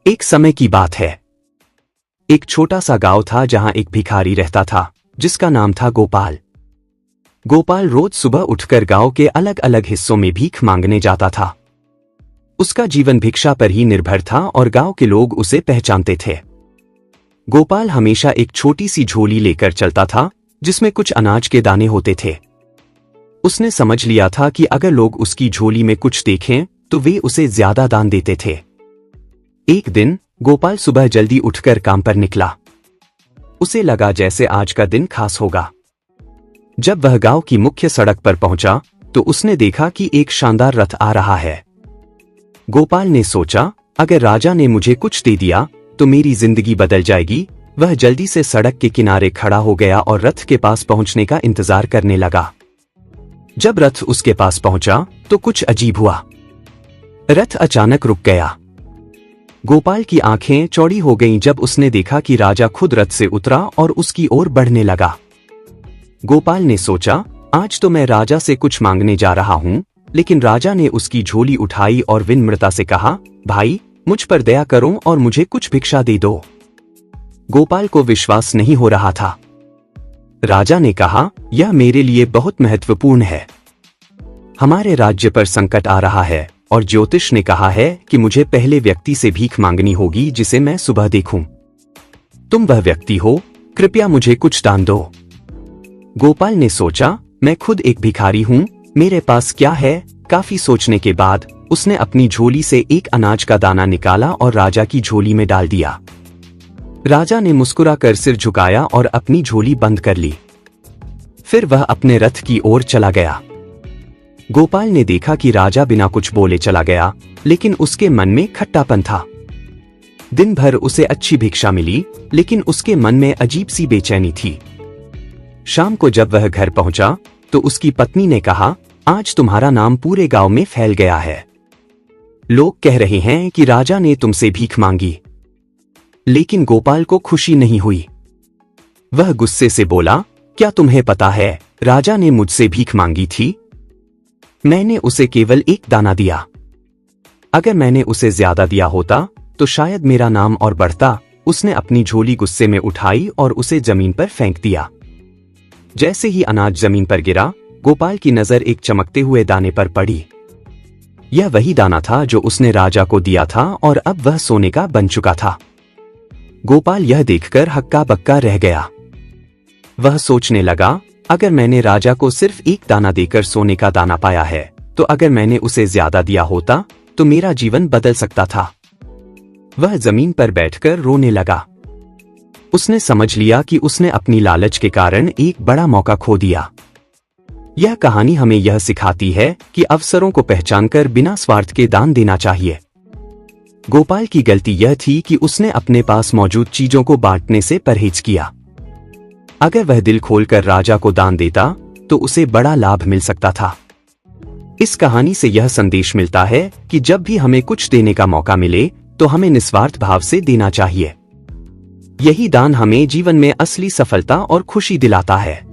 एक समय की बात है। एक छोटा सा गांव था जहां एक भिखारी रहता था जिसका नाम था गोपाल। गोपाल रोज सुबह उठकर गांव के अलग अलग हिस्सों में भीख मांगने जाता था। उसका जीवन भिक्षा पर ही निर्भर था और गांव के लोग उसे पहचानते थे। गोपाल हमेशा एक छोटी सी झोली लेकर चलता था जिसमें कुछ अनाज के दाने होते थे। उसने समझ लिया था कि अगर लोग उसकी झोली में कुछ देखें तो वे उसे ज्यादा दान देते थे। एक दिन गोपाल सुबह जल्दी उठकर काम पर निकला। उसे लगा जैसे आज का दिन खास होगा। जब वह गांव की मुख्य सड़क पर पहुंचा तो उसने देखा कि एक शानदार रथ आ रहा है। गोपाल ने सोचा, अगर राजा ने मुझे कुछ दे दिया तो मेरी जिंदगी बदल जाएगी। वह जल्दी से सड़क के किनारे खड़ा हो गया और रथ के पास पहुंचने का इंतजार करने लगा। जब रथ उसके पास पहुंचा तो कुछ अजीब हुआ। रथ अचानक रुक गया। गोपाल की आंखें चौड़ी हो गईं जब उसने देखा कि राजा खुद रथ से उतरा और उसकी ओर बढ़ने लगा। गोपाल ने सोचा, आज तो मैं राजा से कुछ मांगने जा रहा हूं। लेकिन राजा ने उसकी झोली उठाई और विनम्रता से कहा, भाई, मुझ पर दया करो और मुझे कुछ भिक्षा दे दो। गोपाल को विश्वास नहीं हो रहा था। राजा ने कहा, यह मेरे लिए बहुत महत्वपूर्ण है। हमारे राज्य पर संकट आ रहा है और ज्योतिष ने कहा है कि मुझे पहले व्यक्ति से भीख मांगनी होगी जिसे मैं सुबह देखूं। तुम वह व्यक्ति हो, कृपया मुझे कुछ दान दो। गोपाल ने सोचा, मैं खुद एक भिखारी हूं, मेरे पास क्या है। काफी सोचने के बाद उसने अपनी झोली से एक अनाज का दाना निकाला और राजा की झोली में डाल दिया। राजा ने मुस्कुराकर सिर झुकाया और अपनी झोली बंद कर ली। फिर वह अपने रथ की ओर चला गया। गोपाल ने देखा कि राजा बिना कुछ बोले चला गया, लेकिन उसके मन में खट्टापन था। दिन भर उसे अच्छी भिक्षा मिली, लेकिन उसके मन में अजीब सी बेचैनी थी। शाम को जब वह घर पहुंचा तो उसकी पत्नी ने कहा, आज तुम्हारा नाम पूरे गांव में फैल गया है। लोग कह रहे हैं कि राजा ने तुमसे भीख मांगी। लेकिन गोपाल को खुशी नहीं हुई। वह गुस्से से बोला, क्या तुम्हें पता है राजा ने मुझसे भीख मांगी थी? मैंने उसे केवल एक दाना दिया। अगर मैंने उसे ज्यादा दिया होता तो शायद मेरा नाम और बढ़ता। उसने अपनी झोली गुस्से में उठाई और उसे जमीन पर फेंक दिया। जैसे ही अनाज जमीन पर गिरा, गोपाल की नजर एक चमकते हुए दाने पर पड़ी। यह वही दाना था जो उसने राजा को दिया था और अब वह सोने का बन चुका था। गोपाल यह देखकर हक्का बक्का रह गया। वह सोचने लगा, अगर मैंने राजा को सिर्फ एक दाना देकर सोने का दाना पाया है तो अगर मैंने उसे ज्यादा दिया होता तो मेरा जीवन बदल सकता था। वह जमीन पर बैठकर रोने लगा। उसने समझ लिया कि उसने अपनी लालच के कारण एक बड़ा मौका खो दिया। यह कहानी हमें यह सिखाती है कि अवसरों को पहचानकर बिना स्वार्थ के दान देना चाहिए। गोपाल की गलती यह थी कि उसने अपने पास मौजूद चीजों को बांटने से परहेज किया। अगर वह दिल खोलकर राजा को दान देता तो उसे बड़ा लाभ मिल सकता था। इस कहानी से यह संदेश मिलता है कि जब भी हमें कुछ देने का मौका मिले तो हमें निस्वार्थ भाव से देना चाहिए। यही दान हमें जीवन में असली सफलता और खुशी दिलाता है।